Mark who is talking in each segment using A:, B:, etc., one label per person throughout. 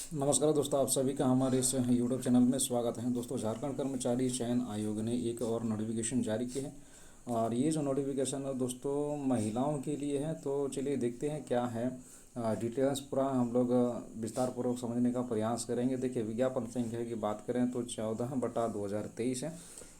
A: नमस्कार दोस्तों, आप सभी का हमारे इस यूट्यूब चैनल में स्वागत है। दोस्तों, झारखंड कर्मचारी चयन आयोग ने एक और नोटिफिकेशन जारी की है और ये जो नोटिफिकेशन है दोस्तों महिलाओं के लिए है। तो चलिए देखते हैं क्या है। डिटेल्स पूरा हम लोग विस्तार पूर्वक समझने का प्रयास करेंगे। देखिए, विज्ञापन संख्या की बात करें तो 14/2023 है।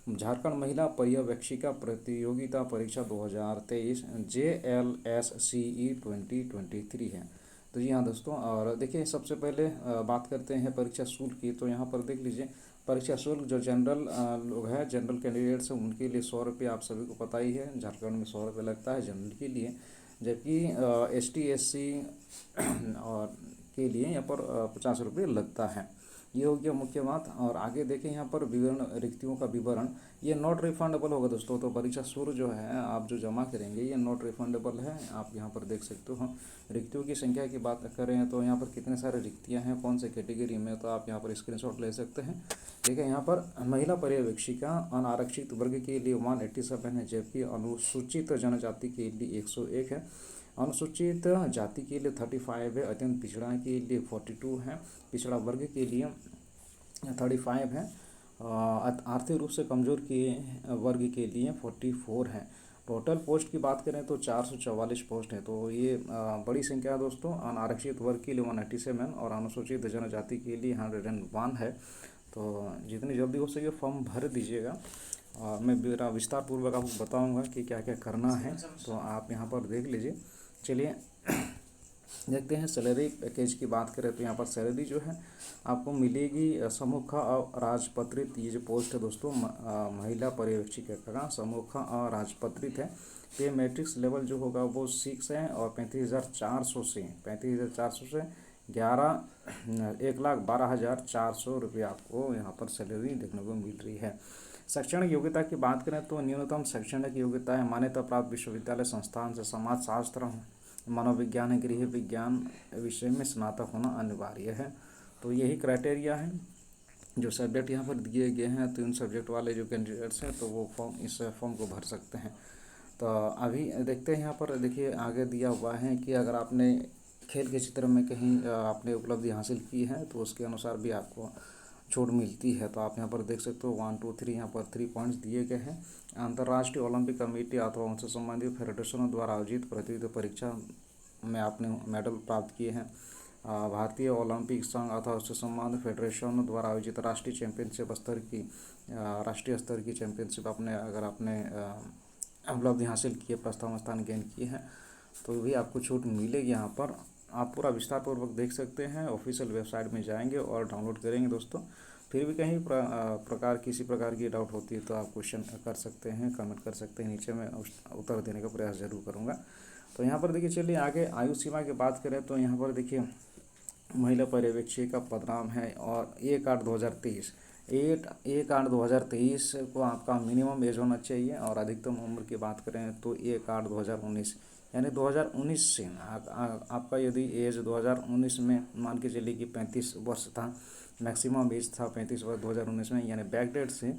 A: झारखंड महिला पर्यवेक्षिका प्रतियोगिता परीक्षा 2023 JLSCE 2023 है। तो जी हाँ दोस्तों, और देखिए सबसे पहले बात करते हैं परीक्षा शुल्क की। तो यहाँ पर देख लीजिए, परीक्षा शुल्क जो जनरल लोग हैं, जनरल कैंडिडेट्स हैं, उनके लिए 100 रुपये, आप सभी को पता ही है झारखंड में 100 रुपये लगता है जनरल के लिए। जबकि ST SC और के लिए यहाँ पर 50 रुपये लगता है। ये हो गया मुख्य बात। और आगे देखें यहाँ पर विवरण, रिक्तियों का विवरण, ये नॉट रिफंडेबल होगा दोस्तों। तो परीक्षा शुल्क जो है आप जो जमा करेंगे ये नॉट रिफंडेबल है। आप यहाँ पर देख सकते हो। रिक्तियों की संख्या की बात करें तो यहाँ पर कितने सारे रिक्तियाँ हैं, कौन से कैटेगरी में, तो आप यहाँ पर स्क्रीनशॉट ले सकते हैं। ठीक है, यहाँ पर महिला पर्यवेक्षिका अनारक्षित वर्ग के लिए 187 है, जबकि अनुसूचित जनजाति के लिए 101 है। अनुसूचित जाति के लिए 35 है, अत्यंत पिछड़ा के लिए 42 है, पिछड़ा वर्ग के लिए 35 है, आर्थिक रूप से कमज़ोर के वर्ग के लिए 44 है। टोटल पोस्ट की बात करें तो 444 पोस्ट है। तो ये बड़ी संख्या है दोस्तों। अनारक्षित वर्ग के लिए 187 और अनुसूचित जनजाति के लिए 101 है। तो जितनी जल्दी हो सके फॉर्म भर दीजिएगा। मैं मेरा विस्तार पूर्वक आपको बताऊंगा कि क्या क्या करना है। तो आप यहाँ पर देख लीजिए। चलिए देखते हैं सैलरी पैकेज की बात करें तो यहाँ पर सैलरी जो है आपको मिलेगी समूह अराजपत्रित। ये जो पोस्ट है दोस्तों महिला पर्यवेक्षिका का समूह अराजपत्रित है। पे मैट्रिक्स लेवल जो होगा वो 6 है और 35,400 से 1,12,400 रुपये आपको यहाँ पर सैलरी देखने को मिल रही है। शैक्षणिक योग्यता की बात करें तो न्यूनतम शैक्षणिक योग्यता है मान्यता प्राप्त विश्वविद्यालय संस्थान से समाजशास्त्र, मनोविज्ञान, गृह विज्ञान विषय में स्नातक होना अनिवार्य है। तो यही क्राइटेरिया है। जो सब्जेक्ट यहाँ पर दिए गए हैं, 3 सब्जेक्ट वाले जो कैंडिडेट्स हैं तो वो इस फॉर्म को भर सकते हैं। तो अभी देखते हैं यहाँ पर देखिए आगे दिया हुआ है कि अगर आपने खेल के क्षेत्र में कहीं आपने उपलब्धि हासिल की है तो उसके अनुसार भी आपको छूट मिलती है। तो आप यहाँ पर देख सकते हो 1 2 3 यहाँ पर 3 पॉइंट्स दिए गए हैं। अंतर्राष्ट्रीय ओलंपिक कमेटी अथवा उनसे संबंधित फेडरेशनों द्वारा आयोजित प्रतियोगिता परीक्षा में आपने मेडल प्राप्त किए हैं। भारतीय ओलंपिक संघ अथवा उससे संबंधित फेडरेशन द्वारा आयोजित राष्ट्रीय चैंपियनशिप स्तर की राष्ट्रीय स्तर की चैंपियनशिप अगर आपने उपलब्धि हासिल की है, प्रथम स्थान गेन किए हैं, तो भी आपको छूट मिलेगी। यहाँ पर आप पूरा विस्तार पूर्वक देख सकते हैं। ऑफिशियल वेबसाइट में जाएंगे और डाउनलोड करेंगे दोस्तों। फिर भी कहीं किसी प्रकार की डाउट होती है तो आप क्वेश्चन कर सकते हैं, कमेंट कर सकते हैं नीचे। मैं उत्तर देने का प्रयास जरूर करूँगा। तो यहाँ पर देखिए, चलिए आगे आयु सीमा की बात करें तो यहाँ पर देखिए महिला पर्यवेक्षिका का पदनाम है और 1/8/2023 1/8/2023 को आपका मिनिमम एज होना चाहिए। और अधिकतम उम्र की बात करें तो 1/8/2019 यानी 2019 से आपका यदि एज 2019 में मान के चलिए कि 35 वर्ष था, मैक्सिमम एज था 35 वर्ष 2019 में, यानी बैक डेट से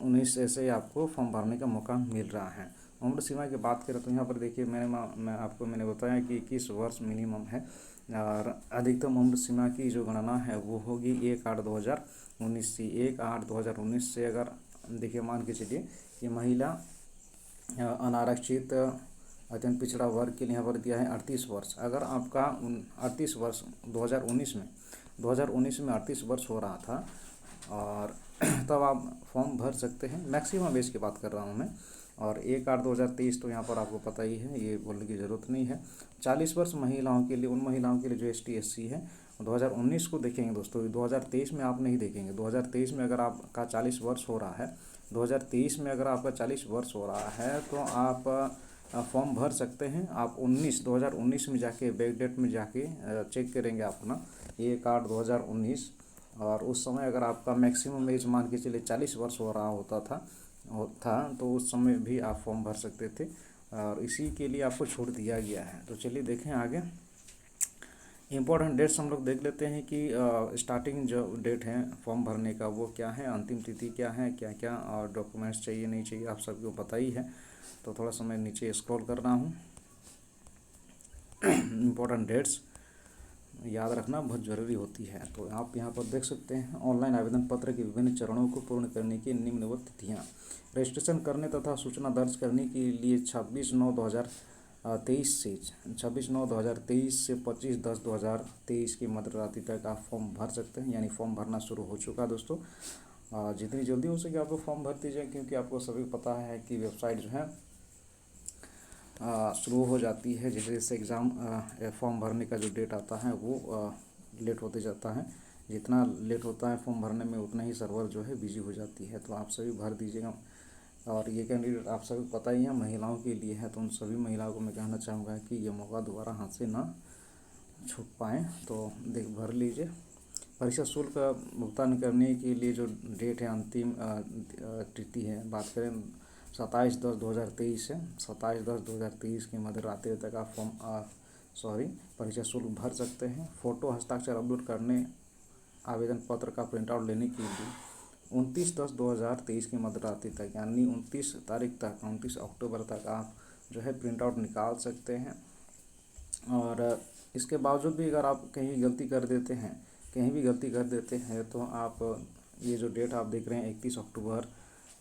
A: 19 से आपको फॉर्म भरने का मौका मिल रहा है। उम्र सीमा की बात करें तो यहाँ पर देखिए मैंने बताया कि 21 वर्ष मिनिमम है। और अधिकतम उम्र सीमा की जो गणना है वो होगी 1/8/2019 से। 1/8/2019 से अगर देखिए मान के चलिए कि महिला अनारक्षित अत्यंत पिछड़ा वर्ग के लिए यहाँ पर दिया है 38 वर्ष। अगर आपका 38 वर्ष 2019 में 38 वर्ष हो रहा था और तब आप फॉर्म भर सकते हैं। मैक्सिमम एज की बात कर रहा हूँ मैं। और 1/8/2023 तो यहाँ पर आपको पता ही है, ये बोलने की ज़रूरत नहीं है। 40 वर्ष महिलाओं के लिए, उन महिलाओं के लिए जो ST SC है 2019 को देखेंगे दोस्तों। 2023 में आप नहीं देखेंगे। 2023 में अगर आपका 40 वर्ष हो रहा है, 2023 में अगर आपका 40 वर्ष हो रहा है तो आप फॉर्म भर सकते हैं। आप 2019 में जाके बैक डेट में जाके चेक करेंगे अपना 1/8/2019। और उस समय अगर आपका मैक्सिमम एज मान के चलिए 40 वर्ष हो रहा था तो उस समय भी आप फॉर्म भर सकते थे और इसी के लिए आपको छूट दिया गया है। तो चलिए देखें आगे। इम्पोर्टेंट डेट्स हम लोग देख लेते हैं कि स्टार्टिंग जो डेट है फॉर्म भरने का वो क्या है, अंतिम तिथि क्या है, क्या क्या और डॉक्यूमेंट्स चाहिए नहीं चाहिए, आप सबको पता ही है। तो थोड़ा सा मैं नीचे स्क्रॉल कर रहा हूँ। इम्पोर्टेंट डेट्स याद रखना बहुत ज़रूरी होती है। तो आप यहाँ पर देख सकते हैं ऑनलाइन आवेदन पत्र के विभिन्न चरणों को पूर्ण करने की निम्नवत तिथियाँ। रजिस्ट्रेशन करने तथा सूचना दर्ज करने के लिए 26/9/2023 से 25/10/2023 की मध्य रात्रि तक आप फॉर्म भर सकते हैं, यानी फॉर्म भरना शुरू हो चुका है दोस्तों। जितनी जल्दी हो सके आप लोग फॉर्म भर दीजिए, क्योंकि आपको सभी पता है कि वेबसाइट जो है शुरू हो जाती है। जैसे जैसे एग्ज़ाम फॉर्म भरने का जो डेट आता है वो लेट होते जाता है। जितना लेट होता है फॉर्म भरने में उतना ही सर्वर जो है बिजी हो जाती है। तो आप सभी भर दीजिएगा। और ये कैंडिडेट आप सभी पता ही है महिलाओं के लिए है, तो उन सभी महिलाओं को मैं कहना चाहूँगा कि ये मौका दोबारा हाथ से ना छूट पाएँ। तो देख भर लीजिए। परीक्षा शुल्क भुगतान करने के लिए जो डेट है, अंतिम तिथि है, बात करें 27/10/2023 से 27/10/2023 की मध्य रात्रि तक आप परीक्षा शुल्क भर सकते हैं। फ़ोटो हस्ताक्षर अपलोड करने आवेदन पत्र का प्रिंट आउट लेने के लिए 29/10/2023 की मध्य रात्रि तक, यानी 29 तारीख तक, 29 अक्टूबर तक आप जो है प्रिंट आउट निकाल सकते हैं। और इसके बावजूद भी अगर आप कहीं गलती कर देते हैं, तो आप ये जो डेट आप देख रहे हैं 31 अक्टूबर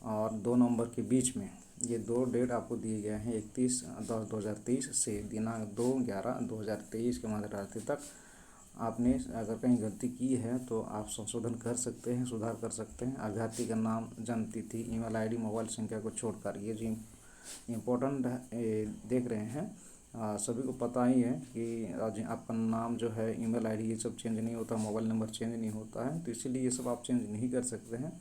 A: और 2 नवंबर के बीच में, ये 2 डेट आपको दिए गए हैं 31/10/2023 से दिनांक 2/11/2023 के मध्य रात्रि तक। आपने अगर कहीं गलती की है तो आप संशोधन कर सकते हैं, सुधार कर सकते हैं। अभ्यर्थी का नाम, जन्म तिथि, ईमेल आईडी, मोबाइल संख्या को छोड़कर, ये जो इम्पोर्टेंट देख रहे हैं, सभी को पता ही है कि आपका नाम जो है, ईमेल आईडी, ये सब चेंज नहीं होता, मोबाइल नंबर चेंज नहीं होता है, तो इसीलिए ये सब आप चेंज नहीं कर सकते हैं,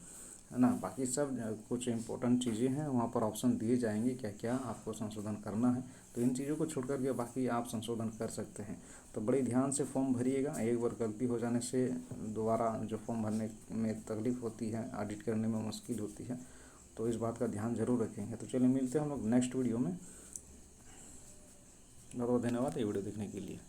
A: है ना। बाकी सब कुछ इंपॉर्टेंट चीज़ें हैं, वहाँ पर ऑप्शन दिए जाएंगे क्या क्या आपको संशोधन करना है, तो इन चीज़ों को छोड़ करके बाकी आप संशोधन कर सकते हैं। तो बड़ी ध्यान से फॉर्म भरिएगा। एक बार गलती हो जाने से दोबारा जो फॉर्म भरने में तकलीफ़ होती है, ऑडिट करने में मुश्किल होती है, तो इस बात का ध्यान जरूर रखेंगे। तो चलिए मिलते हैं हम लोग नेक्स्ट वीडियो में। बहुत बहुत धन्यवाद ये वीडियो देखने के लिए।